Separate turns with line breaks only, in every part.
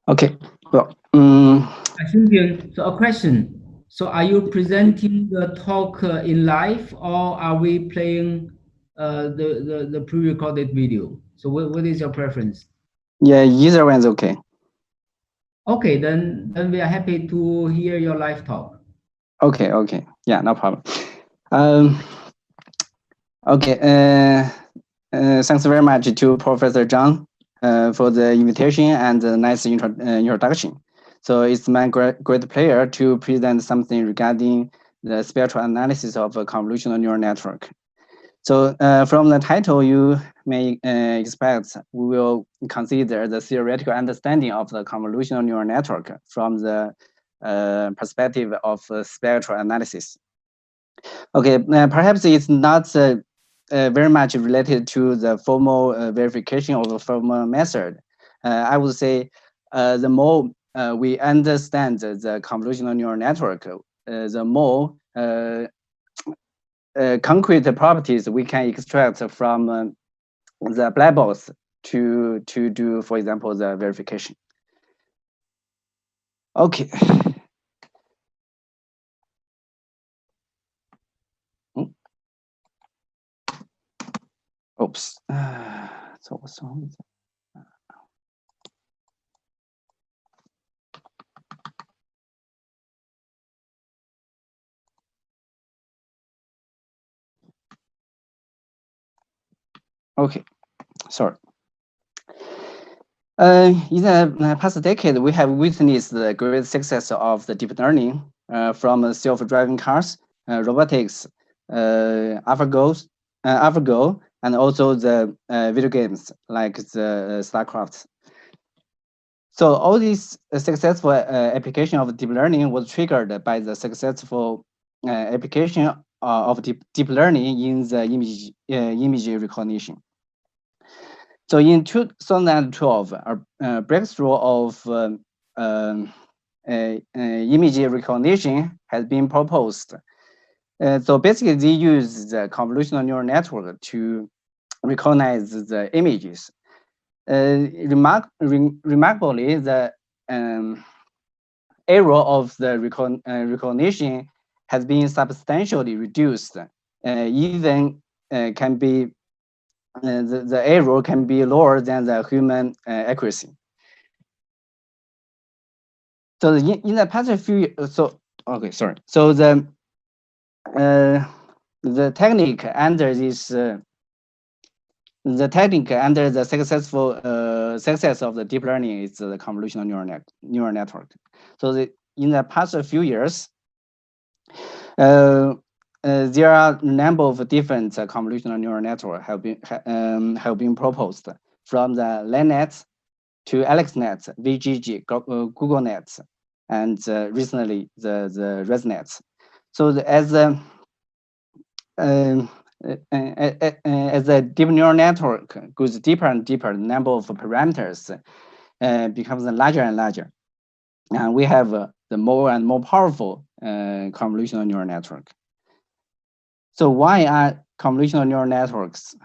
Okay. Well,
So a question. So are you presenting the talk in live, or are we playing the pre-recorded video? So what is your preference?
yeah, either one's okay.
Okay, then we are happy to hear your live talk.
Okay. Yeah, no problem. Okay. Thanks very much to Professor Zhang for the invitation and the nice introduction. So it's my great pleasure to present something regarding the spectral analysis of a convolutional neural network. So from the title, you may expect we will consider the theoretical understanding of the convolutional neural network from the perspective of spectral analysis. Okay, perhaps it's not very much related to the formal verification of a formal method. I would say the more we understand the convolutional neural network, the more concrete properties we can extract from the black box to do, for example, the verification. Okay. Oops. So what's wrong with that? Okay, sorry. In the past decade, we have witnessed the great success of the deep learning from self-driving cars, robotics, AlphaGo, and also the video games like the StarCraft. So all these successful application of deep learning was triggered by the successful application of deep learning in the image recognition. So in 2012, a breakthrough of image recognition has been proposed. So basically, they use the convolutional neural network to recognize the images. Remarkably, the error of the recognition has been substantially reduced. Even can be the error can be lower than the human accuracy. So in the past few, so the technique under this the successful success of the deep learning is the convolutional neural network. So in the past few years, there are a number of different convolutional neural networks have been proposed, from the LangNet to AlexNet, VGG, GoogleNet, and recently the ResNet. So as the deep neural network goes deeper and deeper, the number of parameters becomes larger and larger, and we have the more and more powerful convolutional neural network. So why are convolutional neural networks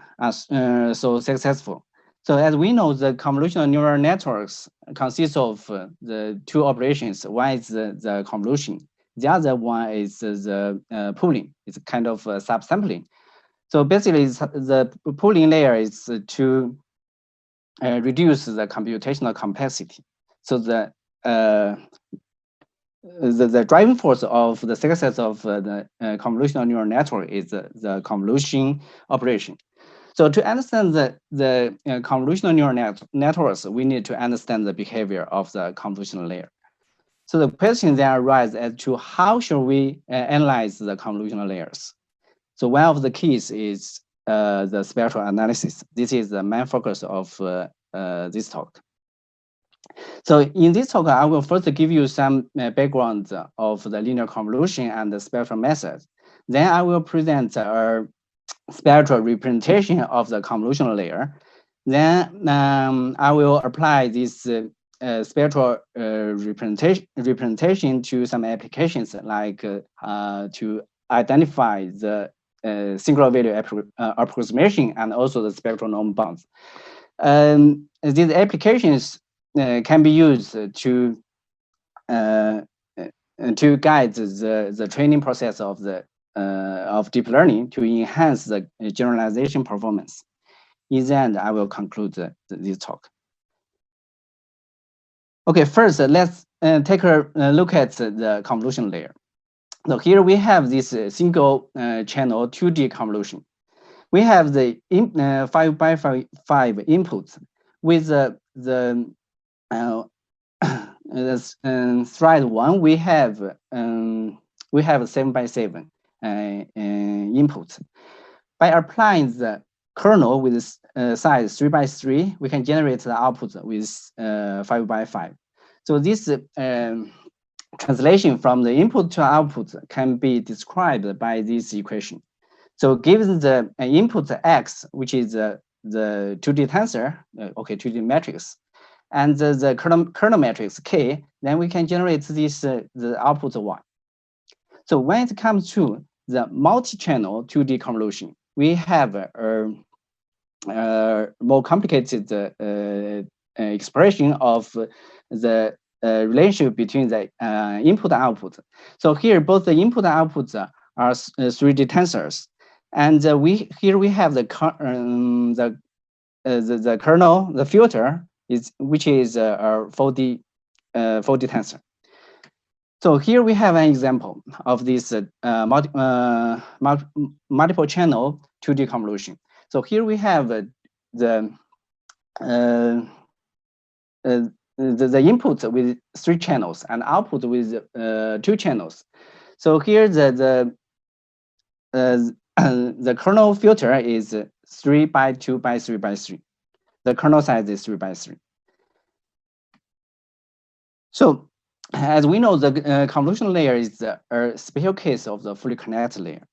so successful? So as we know, the convolutional neural networks consist of the two operations. One is the convolution. The other one is the pooling. It's kind of subsampling. So basically, the pooling layer is to reduce the computational complexity. So the driving force of the success of the convolutional neural network is the convolution operation. So to understand the convolutional neural networks, we need to understand the behavior of the convolutional layer. So the question then arises as to how should we analyze the convolutional layers. So one of the keys is the spectral analysis. This is the main focus of this talk. So in this talk, I will first give you some background of the linear convolution and the spectral methods. Then I will present a spectral representation of the convolutional layer. Then I will apply this spectral representation to some applications, like to identify the singular value approximation and also the spectral norm bounds. These applications can be used to guide the training process of deep learning to enhance the generalization performance. In the end, I will conclude this talk. Okay, first, let's take a look at the convolution layer. So here we have this single channel 2D convolution. We have the 5x5 inputs with the slide 1. We have 7x7 inputs. By applying the kernel with size 3x3, we can generate the output with 5x5. So this translation from the input to output can be described by this equation. So given the input x, which is the 2D tensor, 2D matrix, and the kernel matrix k, then we can generate this the output y. So when it comes to the multi-channel 2D convolution, we have a more complicated expression of the relationship between the input and output. So here both the input and output are 3D tensors, and here we have the kernel, the filter which is a 4D tensor. So here we have an example of this multiple channel 2D convolution. So here we have the input with 3 channels and output with 2 channels. So here the kernel filter is 3x2x3x3. The kernel size is 3x3. So as we know, the convolutional layer is a special case of the fully connected layer.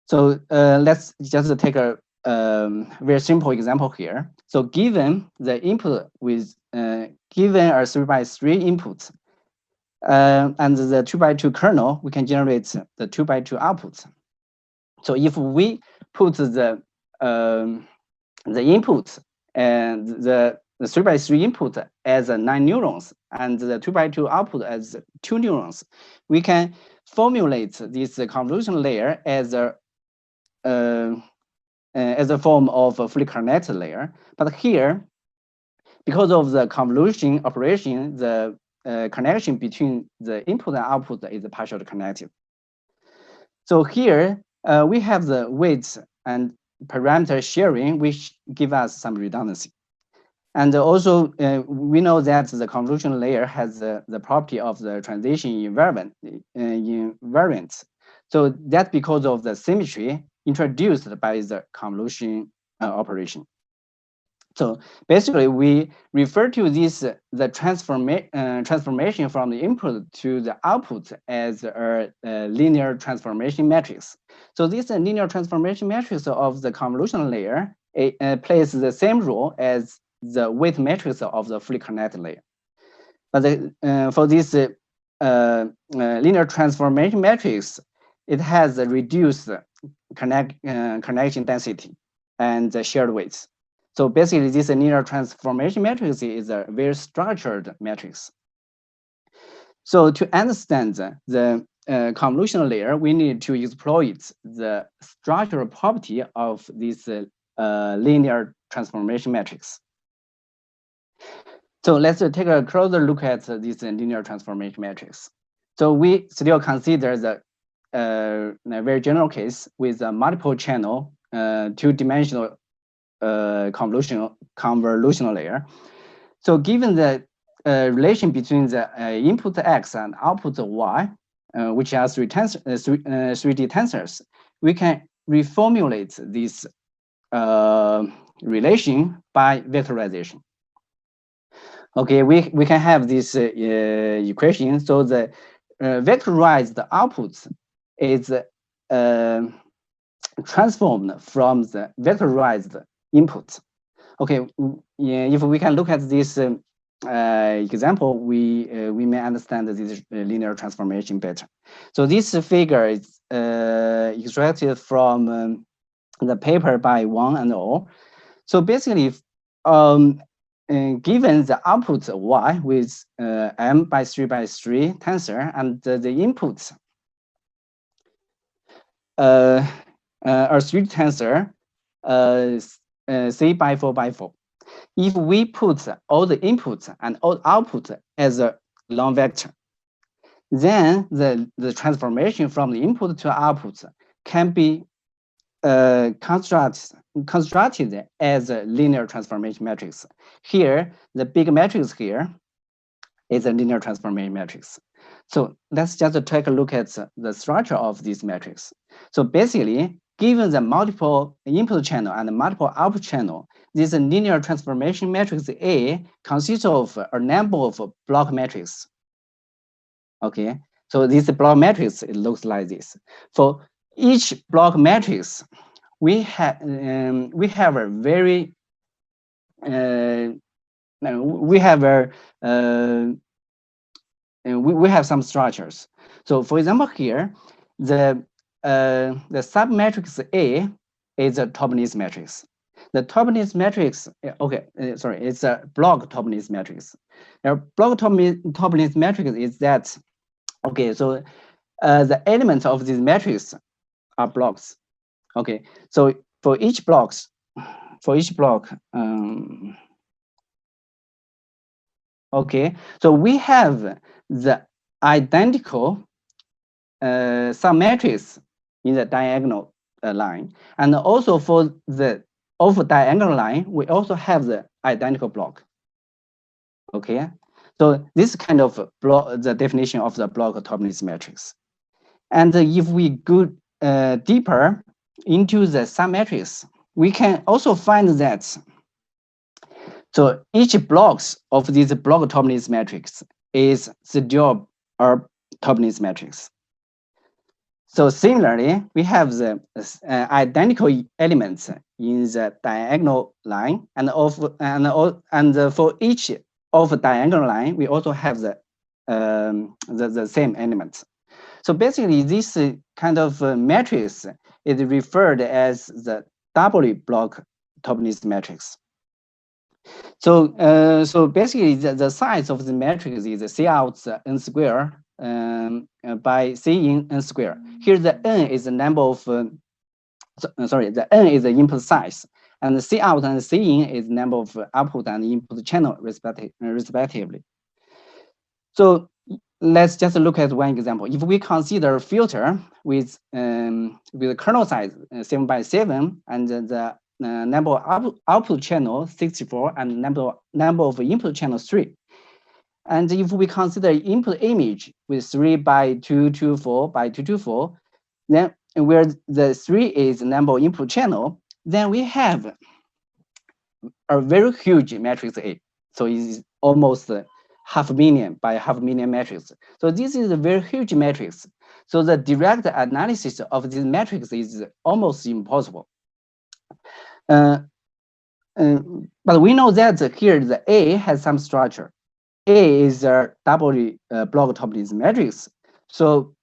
So let's just take a very simple example here. So given the input with given a 3x3 input and the 2x2 kernel, we can generate the 2x2 output. So if we put the input and the 3x3 input as 9 neurons and the 2x2 output as 2 neurons, we can formulate this convolution layer as a form of a fully connected layer. But here, because of the convolution operation, the connection between the input and output is partially connected. So here we have the weights and parameter sharing, which give us some redundancy. And also, we know that the convolution layer has the property of the transition invariant. So that's because of the symmetry introduced by the convolution operation. So basically, we refer to this the transformation from the input to the output as a linear transformation matrix. So this linear transformation matrix of the convolutional layer plays the same role as the weight matrix of the fully connected layer. But for this linear transformation matrix, it has a reduced connection density and the shared weights. So basically, this linear transformation matrix is a very structured matrix. So to understand the convolutional layer, we need to exploit the structural property of this linear transformation matrix. So let's take a closer look at this linear transformation matrix. So we still consider the very general case with a multiple channel, 2-dimensional convolutional layer. So given the relation between the input x and output y, which are 3D tensors, we can reformulate this relation by vectorization. Okay, we can have this equation. So the vectorized output is transformed from the vectorized input. Okay, if we can look at this example, we may understand this linear transformation better. So this figure is extracted from the paper by Wang and al. So basically, given the output y with m by 3 by 3 tensor and the input a 3 tensor c by 4 by 4. If we put all the inputs and all output as a long vector, then the transformation from the input to output can be constructed as a linear transformation matrix. Here, the big matrix here is a linear transformation matrix. So let's just take a look at the structure of this matrix. So basically, given the multiple input channel and multiple output channel, this linear transformation matrix A consists of a number of block matrices. Okay, so this block matrix, it looks like this. For each block matrix, we have a very we have some structures. So for example, here the submatrix A is a Taubenis matrix. The Taubenis matrix, it's a block Taubenis matrix. Now, block Taubenis matrix is that, okay, so the elements of this matrix are blocks. Okay, so for each block, okay, so we have the identical submatrix in the diagonal line, and also for the diagonal line, we also have the identical block. Okay, so this kind of block, the definition of the block Taubenis matrix. And if we go deeper into the submatrix, we can also find that so each blocks of this block Taubenis matrix is the dual or Taubenis matrix. So similarly, we have the identical elements in the diagonal line, and for each of the diagonal line, we also have the same elements. So basically, this kind of matrix is referred as the doubly block Taubenis matrix. So so basically, the size of the matrix is C out n square by C in n square. Here, the n is the number of the n is the input size, and the C out and C in is the number of output and input channel respectively. So let's just look at one example. If we consider a filter with kernel size 7 by 7 and the number of output channel 64 and number of input channel 3, and if we consider input image with 3 by 224 by 224, then where the 3 is the number of input channel, then we have a very huge matrix A. So it's almost 500,000 by 500,000 matrix. So this is a very huge matrix. So the direct analysis of this matrix is almost impossible. But we know that here the A has some structure. A is a doubly block Taubenis matrix. So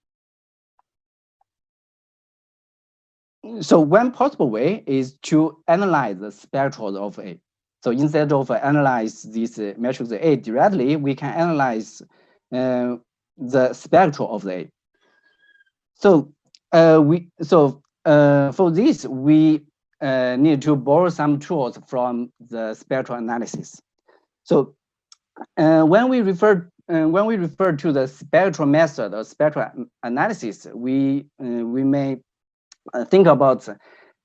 one possible way is to analyze the spectral of A. So instead of analyze this matrix A directly, we can analyze the spectral of the A. So for this, we need to borrow some tools from the spectral analysis. So when we refer to the spectral method or spectral analysis, we may think about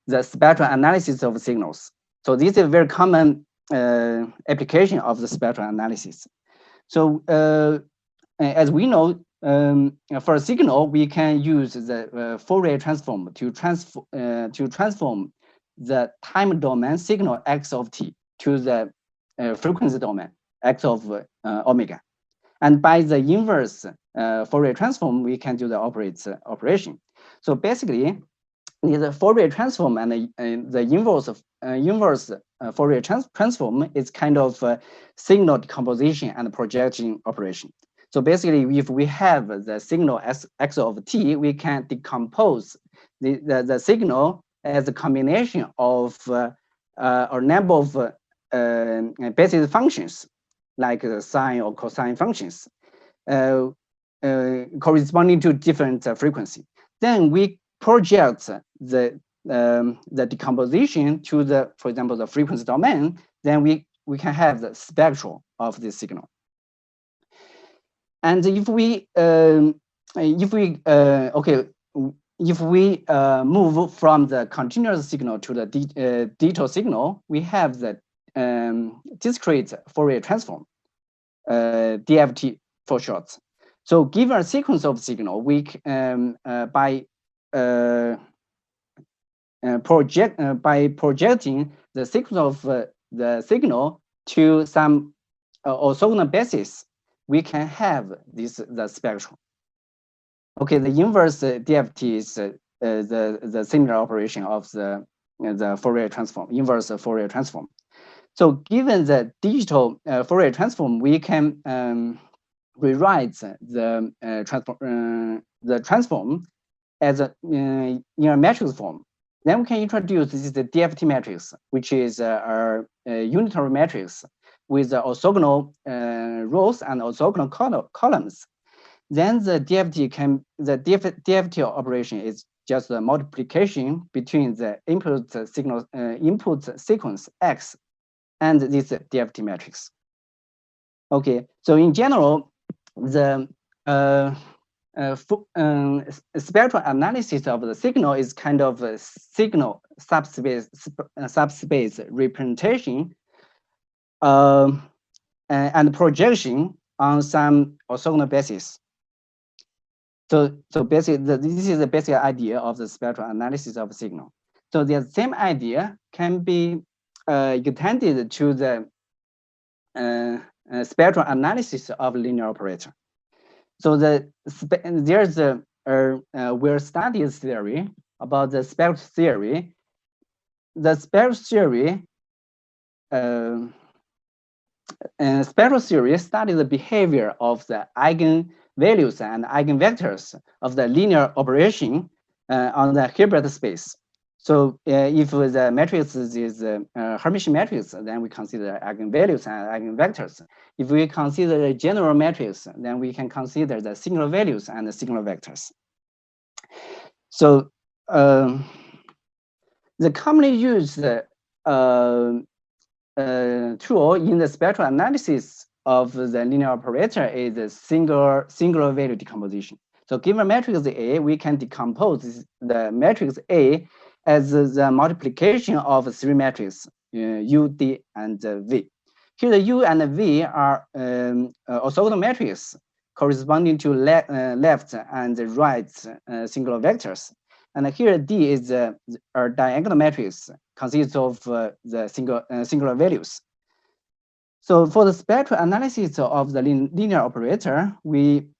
the spectral analysis of signals. So this is a very common application of the spectral analysis. So as we know, for a signal, we can use the Fourier transform to transform the time domain signal x of t to the frequency domain x of omega. And by the inverse Fourier transform, we can do the operation. So basically, the Fourier transform and the inverse Fourier transform is kind of signal decomposition and projection operation. So basically, if we have the signal x of t, we can decompose the signal as a combination of a number of basis functions like the sine or cosine functions corresponding to different frequency. Then we project the decomposition to the, for example, the frequency domain. Then we can have the spectral of this signal. And if we move from the continuous signal to the digital signal, we have the discrete Fourier transform, DFT for short. So given a sequence of signal, we by projecting the sequence of the signal to some orthogonal basis, we can have the spectrum. Okay, the inverse DFT is the similar operation of the Fourier transform, inverse Fourier transform. So given the digital Fourier transform, we can rewrite the transform as in a matrix form. Then we can introduce this the DFT matrix, which is a unitary matrix with orthogonal rows and orthogonal columns. Then the DFT operation is just a multiplication between the input signal input sequence X and this DFT matrix. Okay, so in general, the spectral analysis of the signal is kind of a signal subspace representation and projection on some orthogonal basis. So basically, this is the basic idea of the spectral analysis of a signal. So the same idea can be extended to the spectral analysis of linear operator. So there's a well-studied theory about the spectral theory. The spectral theory studies the behavior of the eigenvalues and eigenvectors of the linear operation on the Hilbert space. So if the matrix is a Hermitian matrix, then we consider eigenvalues and eigenvectors. If we consider a general matrix, then we can consider the singular values and the singular vectors. So the commonly used tool in the spectral analysis of the linear operator is the singular value decomposition. So given matrix A, we can decompose the matrix A as the multiplication of three matrices, U, D, and V. Here, the U and V are orthogonal matrices corresponding to left and right singular vectors. And here, D is a diagonal matrix, consists of the singular values. So for the spectral analysis of the linear operator, we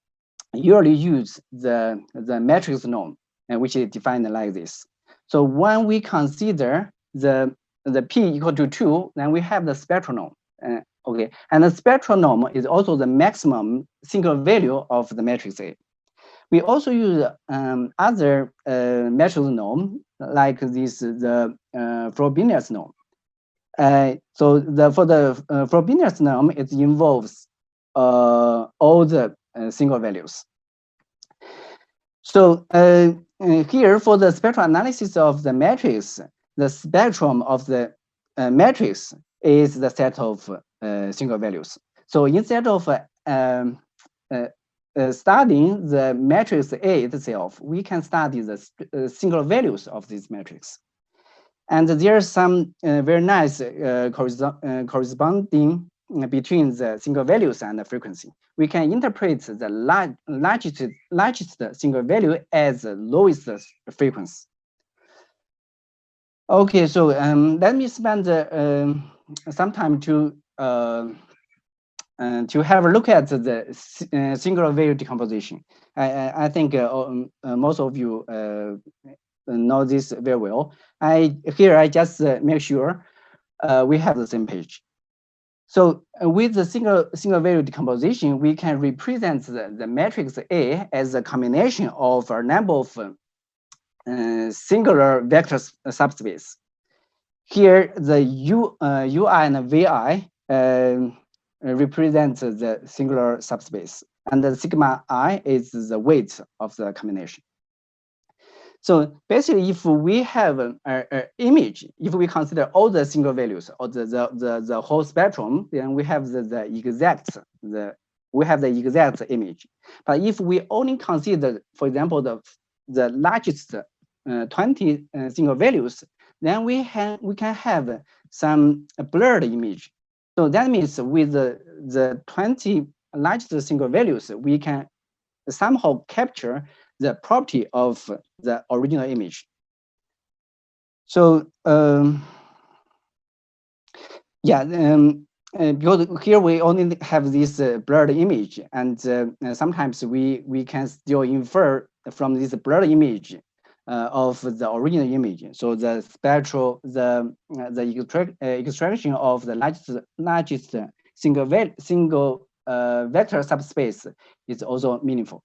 usually use the matrix norm, which is defined like this. So when we consider the P equal to 2, then we have the spectral norm. Okay, and the spectral norm is also the maximum single value of the matrix A. We also use other matrix norm like this, the Frobenius norm. So for the Frobenius norm, it involves all the single values. So here for the spectral analysis of the matrix, the spectrum of the matrix is the set of single values. So instead of studying the matrix A itself, we can study the single values of this matrix. And there's some very nice corresponding between the single values and the frequency. We can interpret the largest single value as the lowest frequency. Okay, so let me spend some time to have a look at the singular value decomposition. I think most of you know this very well. Here I just make sure we have the same page. So with the single value decomposition, we can represent the matrix A as a combination of a number of singular vector subspace. here the UI and VI represent the singular subspace, and the sigma I is the weight of the combination. So basically, if we have an image, if we consider all the single values or the whole spectrum, then we have the exact image. But if we only consider, for example, the largest 20 single values, then we can have some blurred image. So that means with the 20 largest single values, we can somehow capture the property of the original image. So because here we only have this blurred image, and sometimes we can still infer from this blurred image of the original image. So the spectral, the extraction of the largest single vector subspace is also meaningful.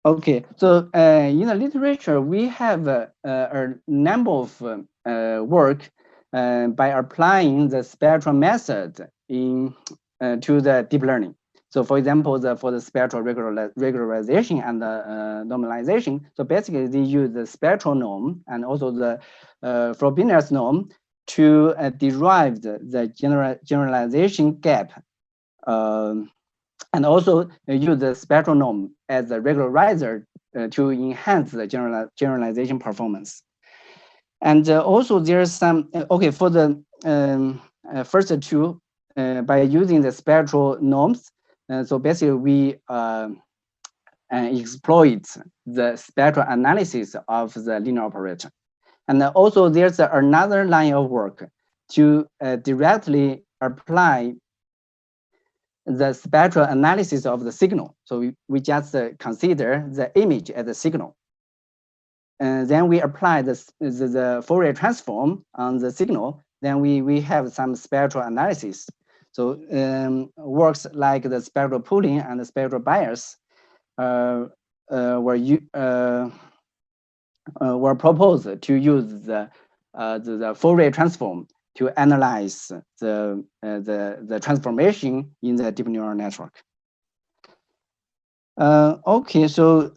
Okay, so in the literature, we have a number of work by applying the spectral method to the deep learning. So for example, for the spectral regularization and normalization, so basically they use the spectral norm and also the Frobenius norm to derive the generalization gap, and also use the spectral norm as a regularizer to enhance the generalization performance. And also there's some, okay, for the first two, by using the spectral norms, so basically we exploit the spectral analysis of the linear operator. And also there's another line of work to directly apply the spectral analysis of the signal. So we just consider the image as a signal. And then we apply the Fourier transform on the signal. Then we have some spectral analysis. So works like the spectral pooling and the spectral bias were proposed to use the Fourier transform to analyze the transformation in the deep neural network. Okay, so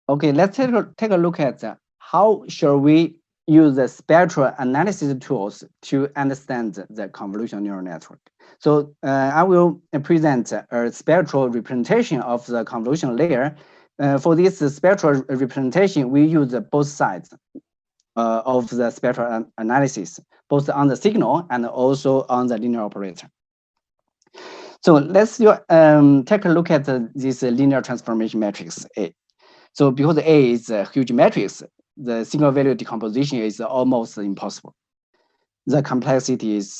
okay, let's take a look at how shall we use the spectral analysis tools to understand the convolutional neural network. So I will present a spectral representation of the convolutional layer. For this spectral representation, we use both sides of the spectral analysis, both on the signal and also on the linear operator. So let's take a look at this linear transformation matrix A. So because A is a huge matrix, the single value decomposition is almost impossible. The complexity is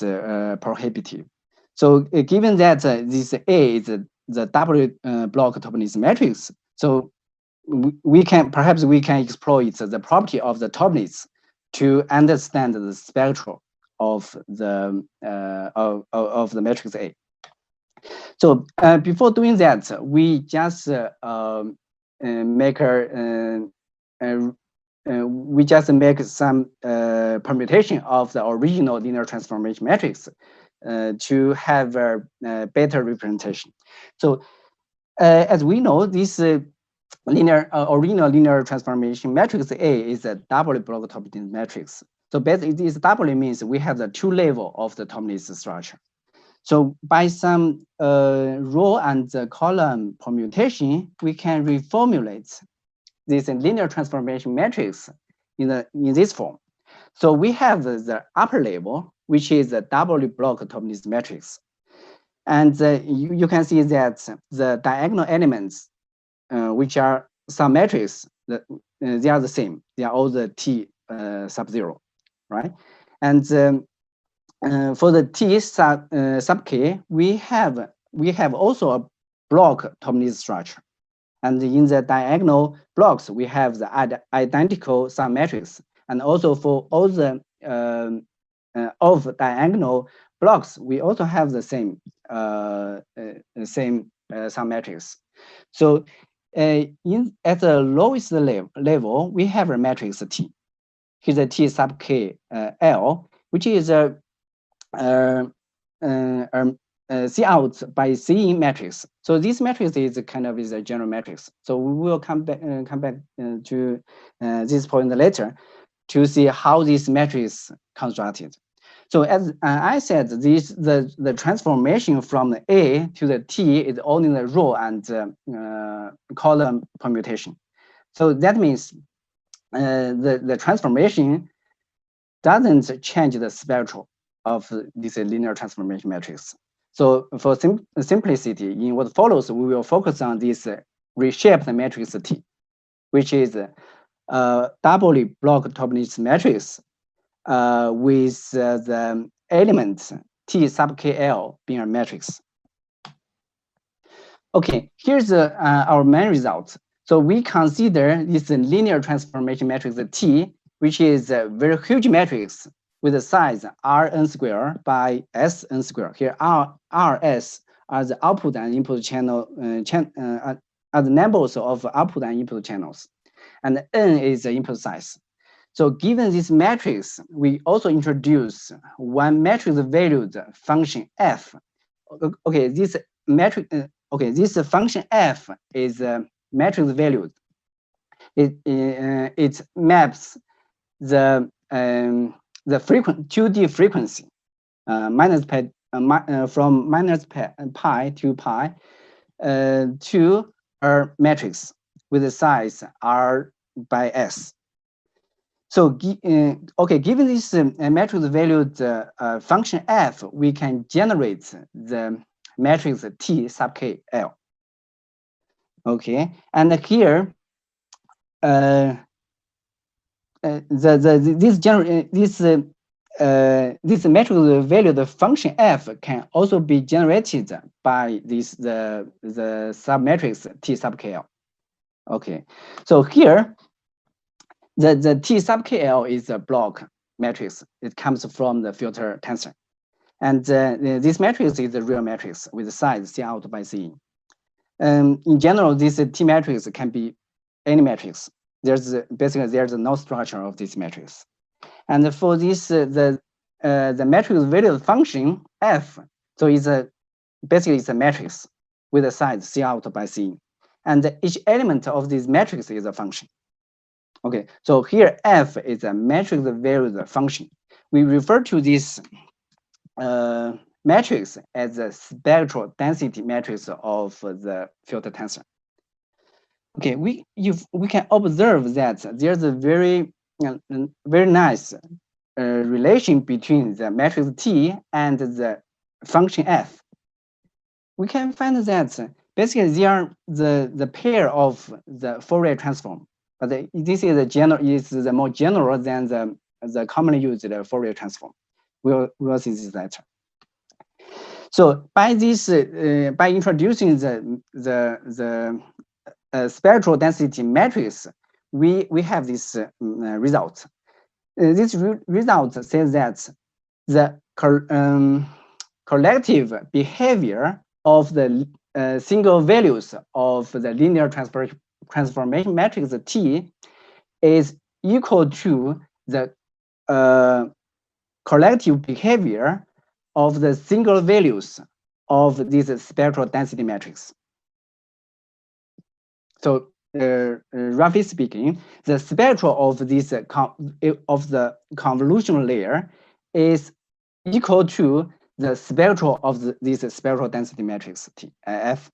prohibitive. So given that this A is the double block Topanese matrix, so we can exploit the property of the Topanese to understand the spectral of the matrix A. So before doing that, we just make some permutation of the original linear transformation matrix to have a better representation. So as we know, this original linear transformation matrix A is a double block Topanese matrix. So basically, this doubly means we have the two levels of the Topanese structure. So by some row and column permutation, we can reformulate this linear transformation matrix in this form. So we have the upper level, which is the double block Topanese matrix. And you can see that the diagonal elements, which are some matrix, they are the same. They are all the T sub-0, right? And for the T sub K, we have also a block Topanese structure. And in the diagonal blocks, we have the identical submatrix. And also for all the of diagonal blocks, we also have the same submatrix. So at the lowest level, we have a matrix T. Here's a T sub K L, which is a C out by C in matrix. So this matrix is kind of is a general matrix. So we will come back to this point later to see how this matrix constructed. So as I said, the transformation from the A to the T is only the row and column permutation. So that means the transformation doesn't change the spectral of this linear transformation matrix. So for simplicity, in what follows, we will focus on this reshaped matrix T, which is a doubly block Tobenich matrix with the element T sub KL being a matrix. Okay, here's our main result. So we consider this linear transformation matrix T, which is a very huge matrix with a size Rn square by Sn square. Here Rs are the output and input channel, are the numbers of output and input channels, and N is the input size. So given this matrix, we also introduce one matrix valued function f. Okay, this matrix. This function f is a matrix valued. It maps the 2D frequency minus pi, from minus pi to pi to a matrix with a size R by S. So, given this matrix valued function f, we can generate the matrix T sub K L. Okay, and here this matrix valued function f can also be generated by the submatrix T sub KL. Okay, so here the T sub KL is a block matrix. It comes from the filter tensor, and this matrix is a real matrix with the size C out by C in. In general, this T matrix can be any matrix. There's no structure of this matrix, and for this the matrix valued function f, so it's basically it's a matrix with a size C out by C, and each element of this matrix is a function. Okay, so here f is a matrix valued function. We refer to this matrix as the spectral density matrix of the filter tensor. Okay, we can observe that there's a very nice relation between the matrix T and the function f. We can find that basically they are the pair of the Fourier transform, but this is the more general than the commonly used Fourier transform. We'll see this later. So by this by introducing the spectral density matrix, we have this result. This result says that the collective behavior of the single values of the linear transformation matrix T is equal to the collective behavior of the single values of this spectral density matrix. So roughly speaking, the spectral of this of the convolutional layer is equal to the spectral of this spectral density matrix T F.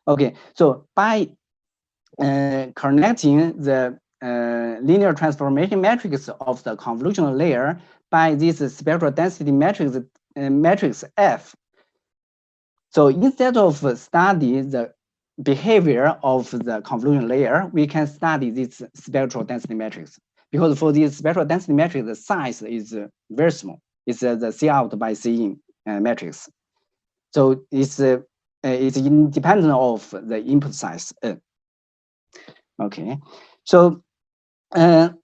Okay, so by connecting the linear transformation matrix of the convolutional layer by this spectral density matrix matrix F, so instead of study the behavior of the convolutional layer, we can study this spectral density matrix, because for this spectral density matrix, the size is very small. It's the C out by C in matrix. So it's independent of the input size. Okay, so let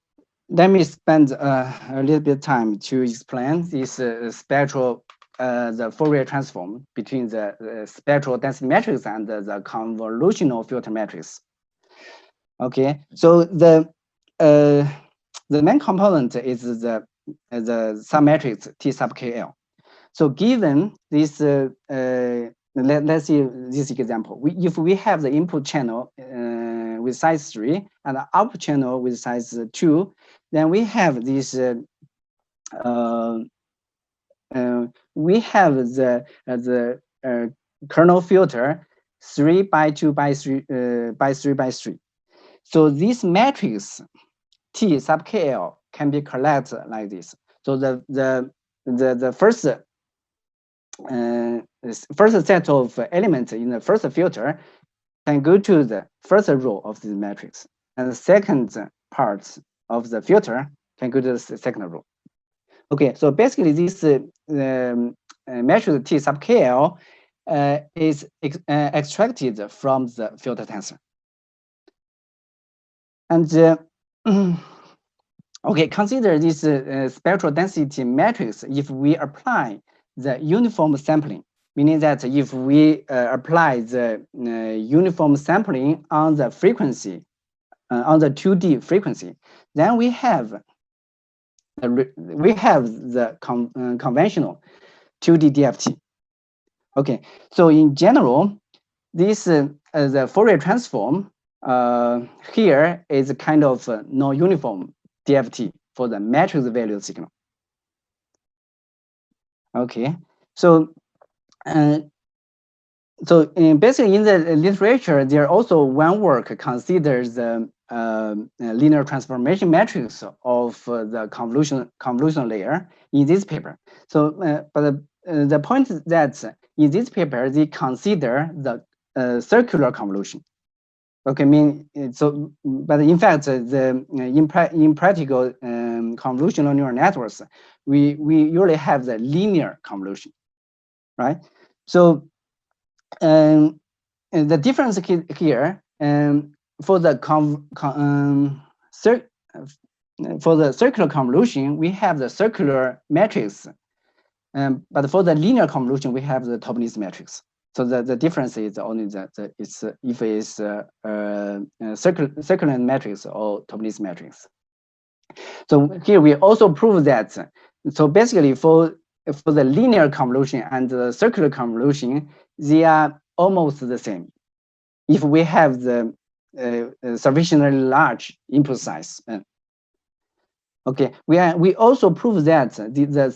me spend a little bit of time to explain this spectral the Fourier transform between the spectral density matrix and the convolutional filter matrix. Okay, so the main component is the submatrix T sub KL. So given this, let's see this example. If we have the input channel with size 3 and the output channel with size 2, then we have this. We have the kernel filter 3 by 2 by 3 by 3 by 3. So this matrix T sub KL can be collected like this. So the first set of elements in the first filter can go to the first row of this matrix, and the second part of the filter can go to the second row. Okay, so basically this matrix T sub KL is extracted from the filter tensor. And okay, consider this spectral density matrix if we apply the uniform sampling, meaning that if we apply the uniform sampling on the frequency, on the 2D frequency, then we have the conventional 2D DFT. Okay, so in general, this the Fourier transform here is a kind of non-uniform DFT for the matrix value signal. Okay, so basically in the literature, there also one work considers the linear transformation matrix of the convolutional layer in this paper. So, but the point is that in this paper they consider the circular convolution. Okay, but in fact, in practical convolutional neural networks, we usually have the linear convolution, right? So, the difference here, for the circular convolution, we have the circular matrix, but for the linear convolution, we have the Taubenis matrix. So the difference is only that it's if it's circular matrix or Taubenis matrix. So here we also prove that. So basically, for the linear convolution and the circular convolution, they are almost the same. If we have the sufficiently large input size. Okay, we also prove that the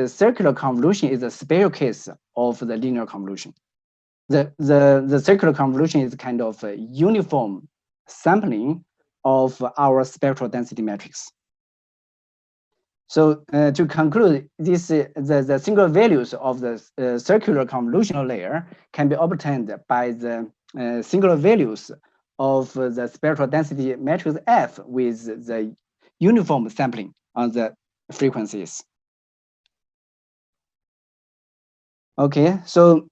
circular convolution is a special case of the linear convolution. The circular convolution is kind of a uniform sampling of our spectral density matrix. So to conclude, this the single values of the circular convolutional layer can be obtained by the singular values of the spectral density matrix F with the uniform sampling on the frequencies. Okay, so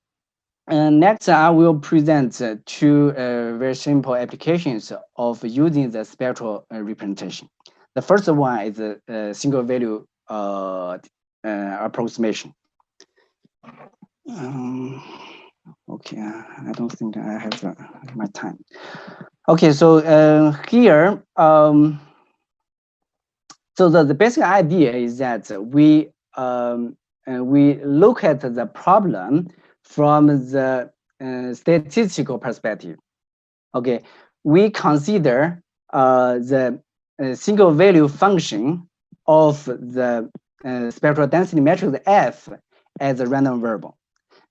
next I will present two very simple applications of using the spectral representation. The first one is a single value approximation. Okay, I don't think I have my time. Okay, so here, so the basic idea is that we look at the problem from the statistical perspective. Okay, we consider the single value function of the spectral density matrix F as a random variable.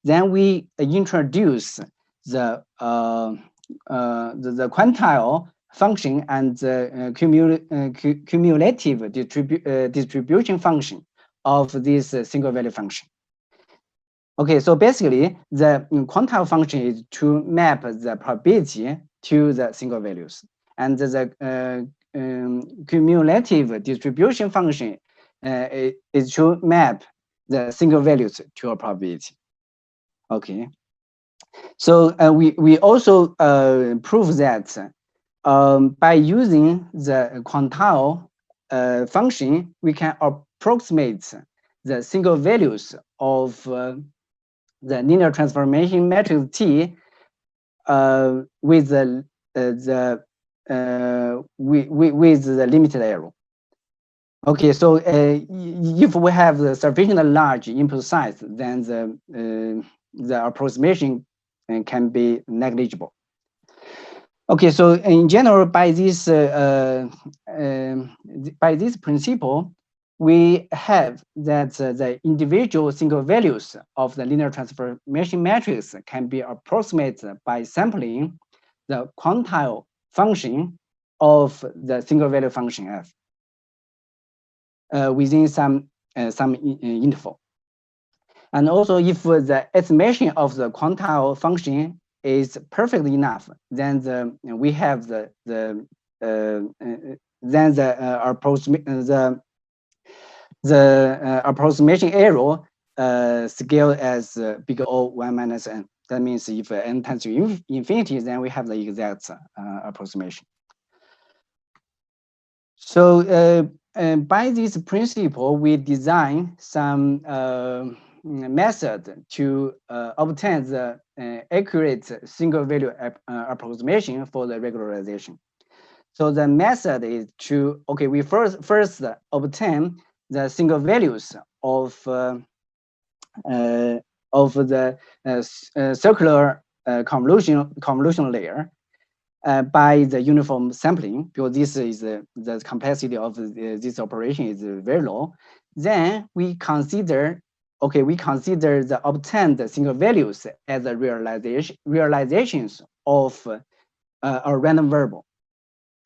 Then we introduce the quantile function and the cumulative distribution function of this single value function. Okay, so basically the quantile function is to map the probability to the single values, and the cumulative distribution function is to map the single values to a probability. Okay, so we also prove that by using the quantile function, we can approximate the single values of the linear transformation matrix T with the limited error. Okay, so if we have the sufficiently large input size, then the approximation can be negligible. Okay, so in general, by this principle, we have that the individual single values of the linear transformation matrix can be approximated by sampling the quantile function of the single value function f within some interval. And also, if the estimation of the quantile function is perfect enough, then we have the approximation error scale as big O 1 minus n. That means if n tends to infinity, then we have the exact approximation. So by this principle, we design some method to obtain the accurate single value approximation for the regularization. So the method is to, okay, we first obtain the single values of the circular convolutional layer by the uniform sampling, because this is the complexity of this operation is very low. Then we consider, okay, the obtained single values as the realizations of a random variable.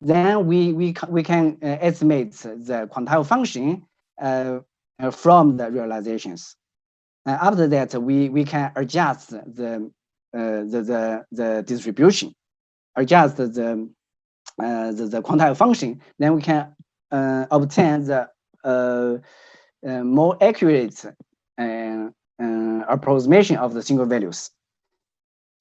Then we can estimate the quantile function from the realizations. After that, we can adjust the distribution, adjust the quantile function. Then we can obtain the more accurate approximation of the single values.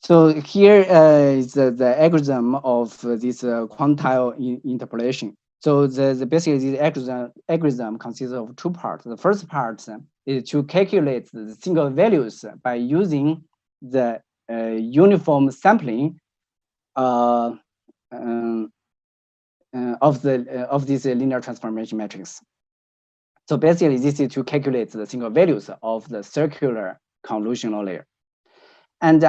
So here is the algorithm of this quantile interpolation. So basically this algorithm consists of two parts. The first part is to calculate the single values by using the uniform sampling of this linear transformation matrix. So basically, this is to calculate the single values of the circular convolutional layer. And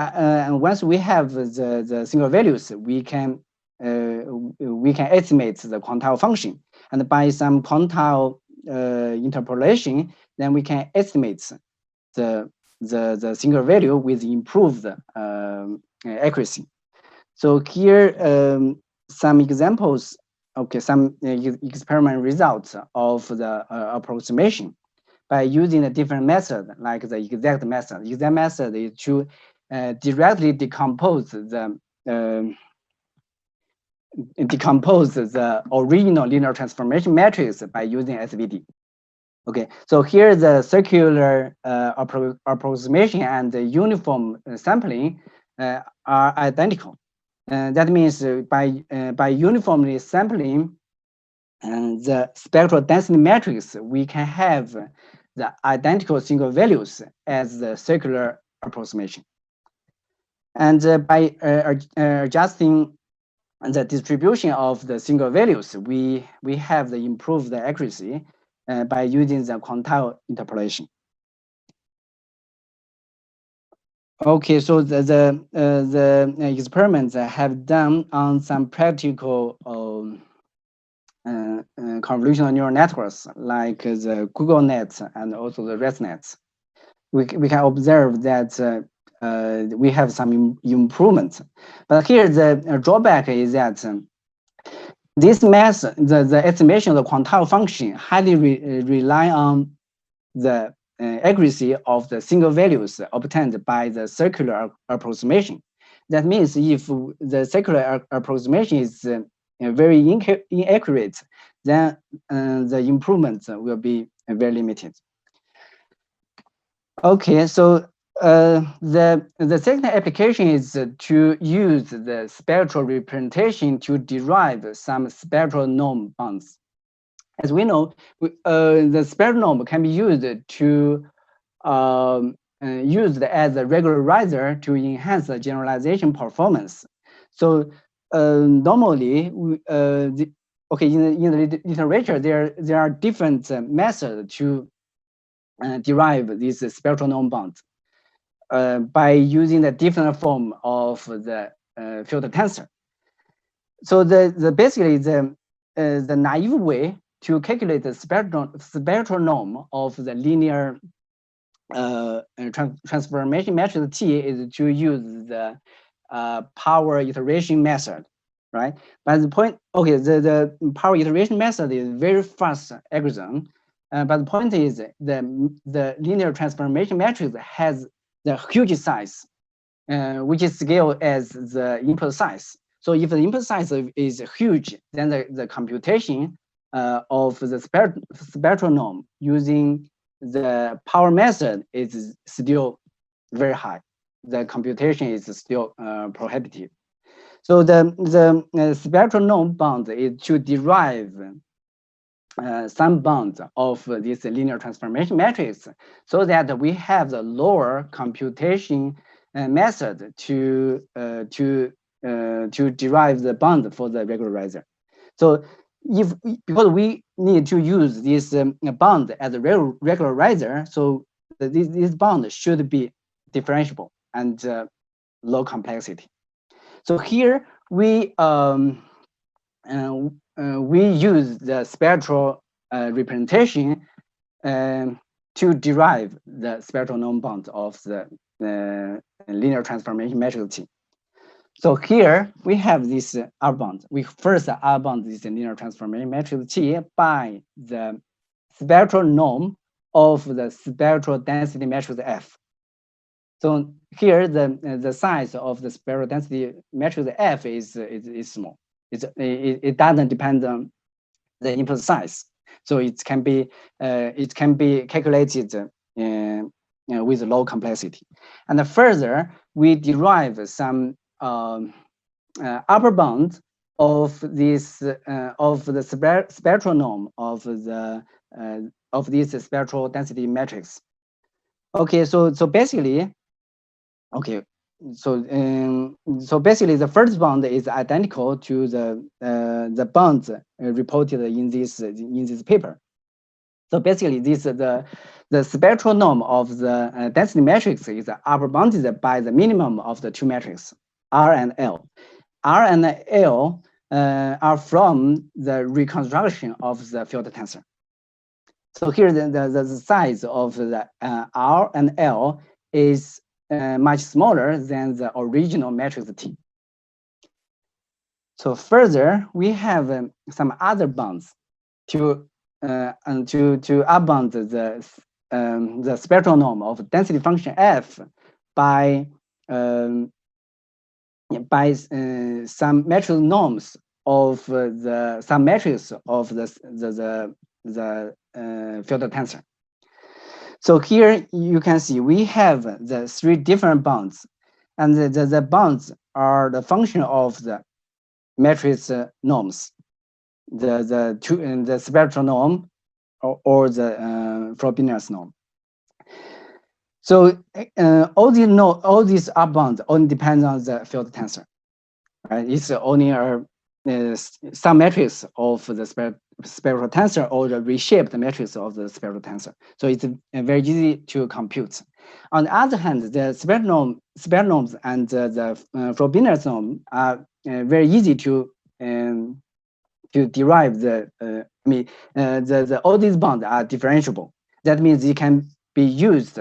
once we have the single values, we can estimate the quantile function. And by some quantile interpolation, then we can estimate the single value with improved accuracy. So here, some examples. Okay, some experiment results of the approximation by using a different method, like the exact method. Exact method is to directly decompose the original linear transformation matrix by using SVD. Okay, so here the circular approximation and the uniform sampling are identical. That means by uniformly sampling the spectral density matrix, we can have the identical single values as the circular approximation. And by adjusting the distribution of the single values, we have the improved accuracy by using the quantile interpolation. Okay, so the experiments have done on some practical convolutional neural networks like the Google Net and also the ResNet. We can observe that we have some improvements. But here the drawback is that this method, the estimation of the quantile function, highly rely on the accuracy of the single values obtained by the circular approximation. That means if the circular approximation is very inaccurate, then the improvement will be very limited. Okay, so the second application is to use the spectral representation to derive some spectral norm bounds. As we know, the spectral norm can be used to used as a regularizer to enhance the generalization performance. So normally, in the literature, there are different methods to derive these spectral norm bounds by using the different form of the filter tensor. So basically the naive way to calculate the spectral norm of the linear transformation matrix T is to use the power iteration method, right? But the point, the power iteration method is very fast algorithm. But the point is the linear transformation matrix has the huge size, which is scaled as the input size. So if the input size is huge, then the computation of the spectral norm using the power method is still very high. The computation is still prohibitive. So the spectral norm bound is to derive some bounds of this linear transformation matrix, so that we have the lower computation method to derive the bound for the regularizer. So because we need to use this bound as a regularizer, so this bound should be differentiable and low complexity. So here we use the spectral representation to derive the spectral norm bound of the linear transformation matrix T. So here we have this R bound. We first R bound this linear transformation matrix T by the spectral norm of the spectral density matrix F. So here the size of the spectral density matrix F is small. It doesn't depend on the input size, so it can be calculated with low complexity. And further, we derive some upper bound of this of the spectral norm of this spectral density matrix. Okay, so basically, okay. So basically, the first bound is identical to the bounds reported in this paper. So basically, the spectral norm of the density matrix is upper bounded by the minimum of the two matrices R and L. R and L are from the reconstruction of the filter tensor. So here the size of the R and L is much smaller than the original matrix T. So further, we have some other bounds to upbound the spectral norm of density function F by some metric norms of some metrics of the filter tensor. So here you can see we have the three different bounds, and the bounds are the function of the matrix norms, the spectral norm or the Frobenius norm. So all these upbounds only depend on the filter tensor, right? It's only some matrix of the spectral tensor or the reshaped matrix of the spectral tensor. So it's very easy to compute. On the other hand, the spectral norms and the Frobenius norm are very easy to derive. All these bonds are differentiable. That means it can be used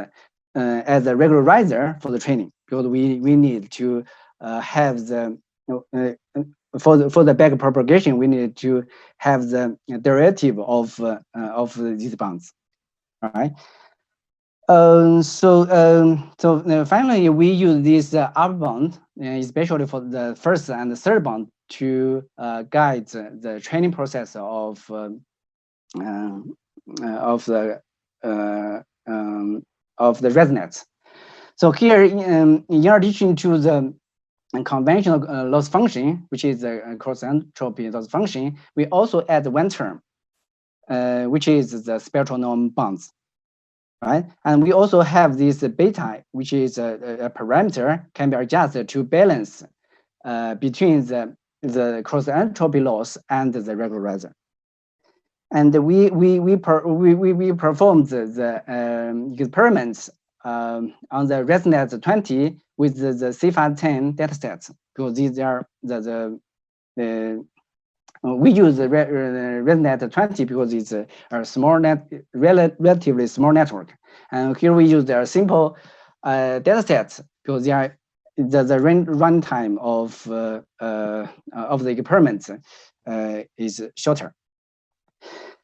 as a regularizer for the training, because we need to have the for the back propagation, we need to have the derivative of these bonds. All right. Finally, we use this upper bound, especially for the first and the third bound, to guide the training process of the ResNet. So here, in addition to the conventional loss function, which is the cross entropy loss function, we also add one term. which is the spectral norm bonds, right? And we also have this beta, which is a parameter can be adjusted to balance between the cross entropy loss and the regularizer. And we performed the experiments on the ResNet 20 with the CIFAR 10 datasets, because these are we use the ResNet 20 because it's a small relatively small network. And here we use their simple datasets because they are the runtime of the experiments is shorter.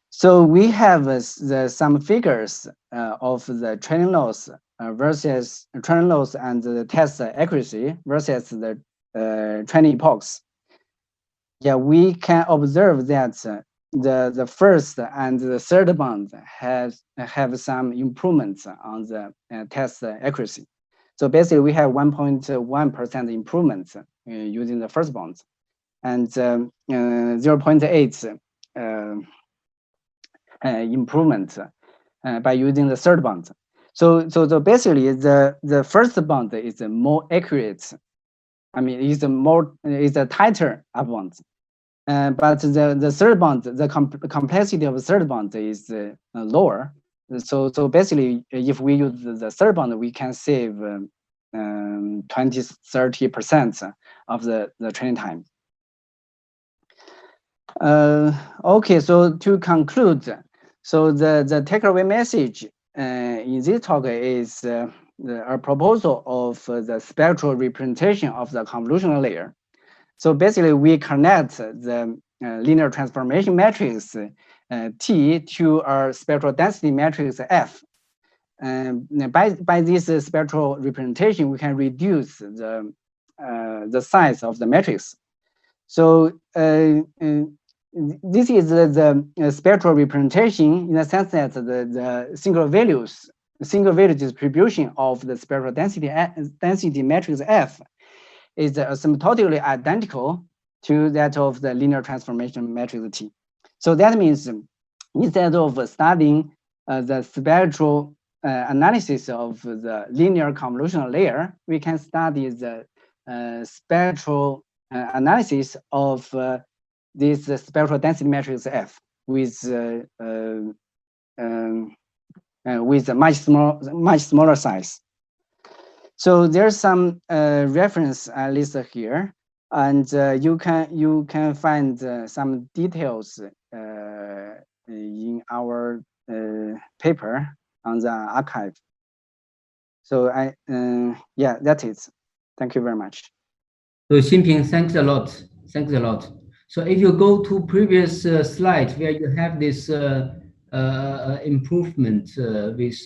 So we have some figures of the training loss versus training loss and the test accuracy versus the training epochs. Yeah, we can observe that the first and the third bond have some improvements on the test accuracy. So basically, we have 1.1% improvement using the first bond, and 0.8 improvement by using the third bond. So basically, the first bond is more accurate. I mean, it's a tighter up bond. But the third bond, the complexity of the third bond is lower. So basically, if we use the third bond, we can save 20-30% of the training time. Okay, so to conclude, so the takeaway message in this talk is a proposal of the spectral representation of the convolutional layer. So basically, we connect the linear transformation matrix T to our spectral density matrix F. By this spectral representation, we can reduce the size of the matrix. So this is the spectral representation in the sense that the single value distribution of the spectral density matrix F is asymptotically identical to that of the linear transformation matrix T. So that means instead of studying the spectral analysis of the linear convolutional layer, we can study the spectral analysis of this spectral density matrix F with a much smaller size. So there's some reference listed here, and you can find some details in our paper on the archive. So yeah, that's it. Thank you very much.
So Xinping, thanks a lot. Thanks a lot. So if you go to previous slide where you have this improvement with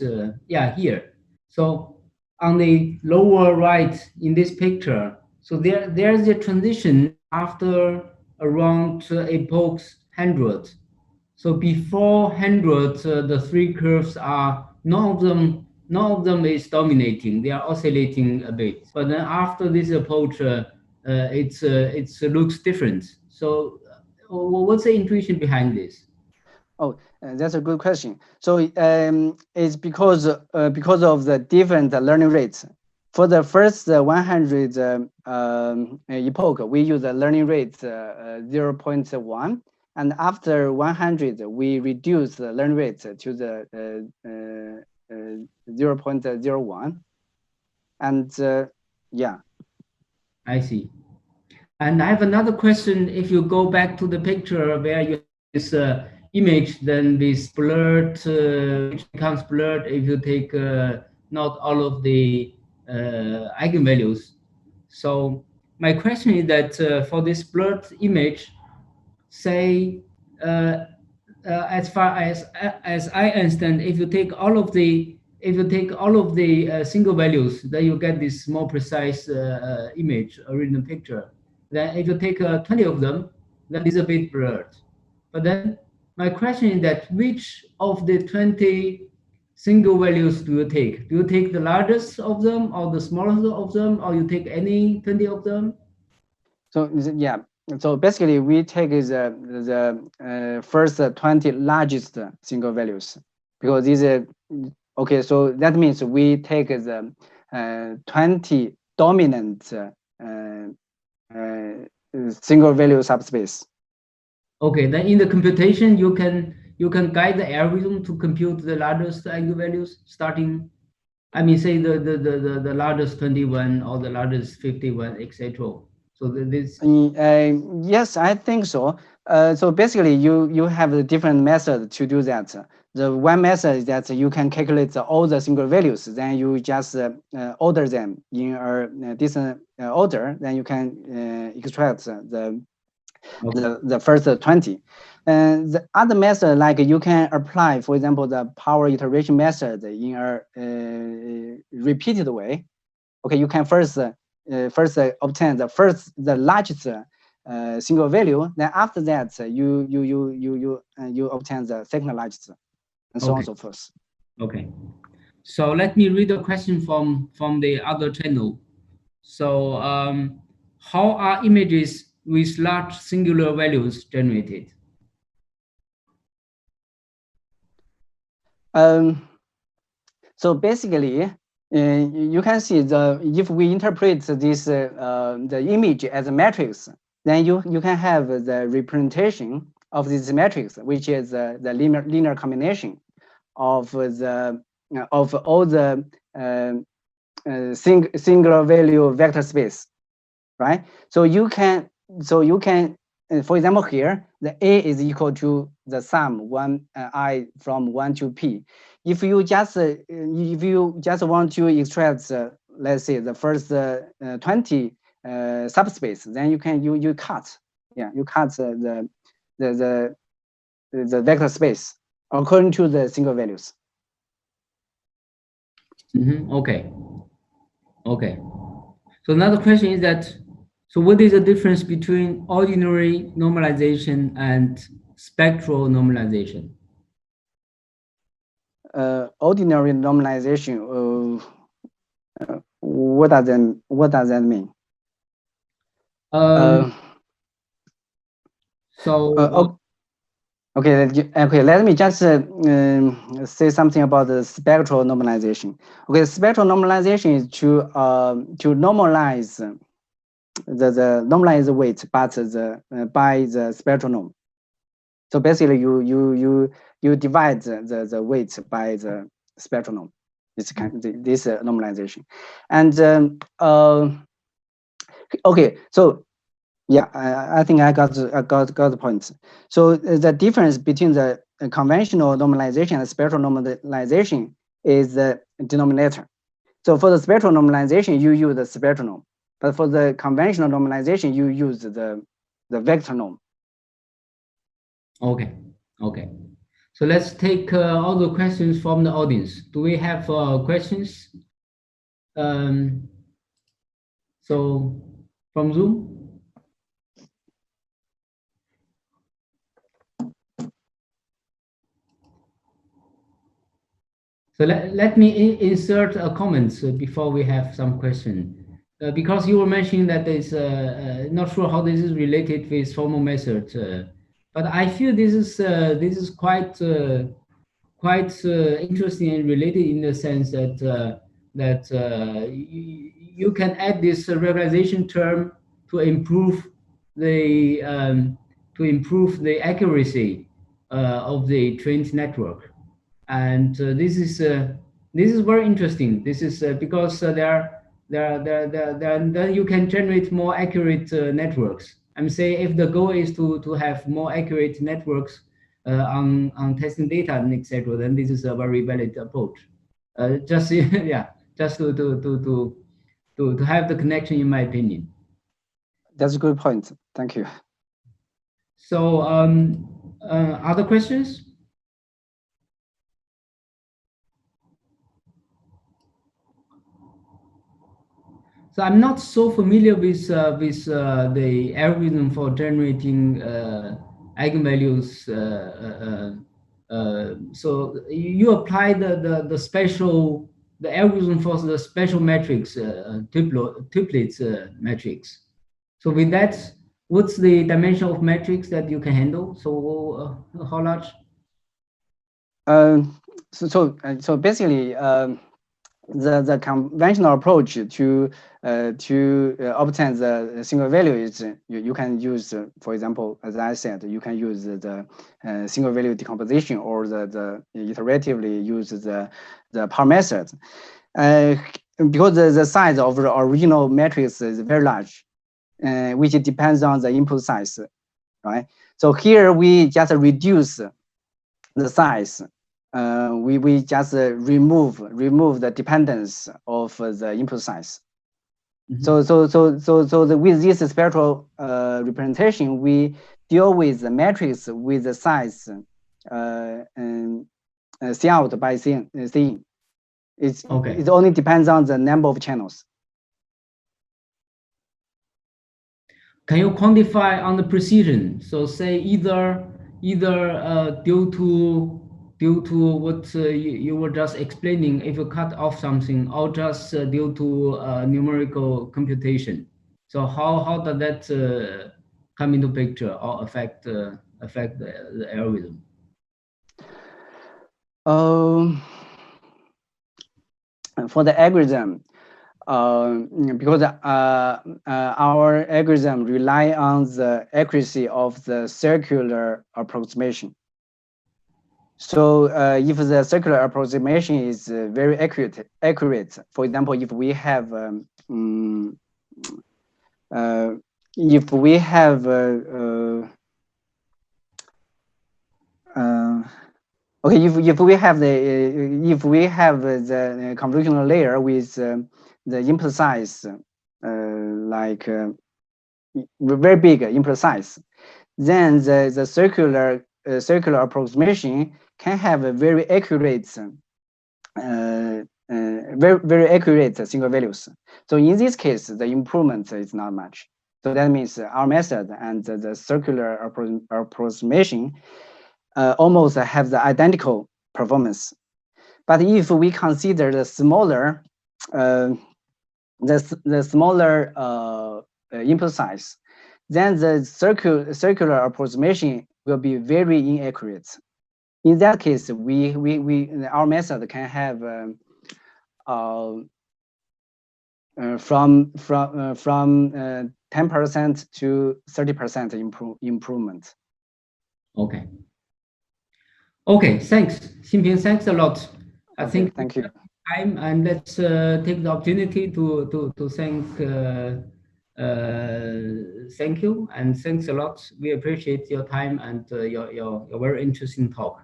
here. So on the lower right in this picture, so there's a transition after around epoch 100. So before 100, the three curves are none of them is dominating. They are oscillating a bit. But then after this approach, it looks different. So what's the intuition behind this?
Oh, that's a good question. So it's because of the different learning rates. For the first 100 epoch, we use the learning rate 0.1, and after 100, we reduce the learning rate to the 0.01. And yeah.
I see. And I have another question. If you go back to the picture where you have this image, then this blurred, which becomes blurred if you take not all of the eigenvalues. So my question is that for this blurred image, say, as far as I understand, if you take all of the single values, then you get this more precise image original picture. Then if you take 20 of them, then it's a bit blurred. But then my question is that which of the 20 single values do you take? Do you take the largest of them or the smallest of them, or you take any 20 of them?
So yeah, so basically we take the first 20 largest single values, because these are okay. So that means we take the 20 dominant single value subspace.
Okay, then in the computation, you can guide the algorithm to compute the largest eigenvalues starting, I mean, say the largest 21 or the largest 51, etc. So this.
Yes, I think so. So basically, you have a different method to do that. The one method is that you can calculate all the single values, then you just order them in a decent order. Then you can extract the first 20. And the other method, like you can apply, for example, the power iteration method in a repeated way. Okay, you can first obtain the largest single value. Then after that, you obtain the second largest, and so on and so forth.
Okay, so let me read a question from the other channel. So how are images with large singular values generated?
So basically, you can see if we interpret this the image as a matrix, then you can have the representation of this matrix, which is the linear combination of all the singular value vector space, right? So you can for example here, the A is equal to the sum I from 1 to P. If you just want to extract let's say the first 20 subspace, then you cut the vector space according to the single values.
Okay. So another question is that, so what is the difference between ordinary normalization and spectral normalization?
Ordinary normalization. What does that mean? Okay. Let me just say something about the spectral normalization. Okay, spectral normalization is to normalize the normalized weight, but by the spectral norm. So basically, you divide the weight by the spectral norm. This normalization, and okay. So yeah, I think I got the point. So the difference between the conventional normalization and spectral normalization is the denominator. So for the spectral normalization, you use the spectral norm, but for the conventional normalization, you use the vector norm.
Okay. So let's take all the questions from the audience. Do we have questions? So from Zoom. So let me insert a comment before we have some question. Because you were mentioning that there's not sure how this is related with formal method, but I feel this is quite interesting and related in the sense that you can add this regularization term to improve the accuracy of the trained network. And this is very interesting. This is because then you can generate more accurate networks. I'm saying if the goal is to have more accurate networks on testing data and etc., then this is a very valid approach. Just to have the connection, in my opinion.
That's a good point. Thank you.
So other questions? So I'm not so familiar with the algorithm for generating eigenvalues. So you apply the algorithm for the special matrix, triplets matrix. So with that, what's the dimension of metrics that you can handle? So how large?
So basically, the conventional approach to obtain the single value is you can use, for example, as I said, you can use the single value decomposition, or the iteratively use the power method, because the size of the original matrix is very large, which depends on the input size, right? So here we just reduce the size. We just remove the dependence of the input size. So with this spectral representation, we deal with the matrix with the size C out by C in. It only depends on the number of channels.
Can you quantify on the precision? So say either due to what you were just explaining, if you cut off something, or just due to numerical computation. So how does that come into picture or affect the algorithm?
For the algorithm, because our algorithm rely on the accuracy of the circular approximation. So if the circular approximation is very accurate, for example, if we have the convolutional layer with the input size like very big input size, then the circular approximation can have a very accurate very accurate single values. So in this case, the improvement is not much. So that means our method and the circular approximation almost have the identical performance. But if we consider the smaller input size, then the circular approximation will be very inaccurate. In that case, our method can have from 10% to 30% improvement.
Okay, thanks, Xinping. Thanks a lot. I think
thank you.
Time, and let's take the opportunity to thank you, and thanks a lot. We appreciate your time and your very interesting talk.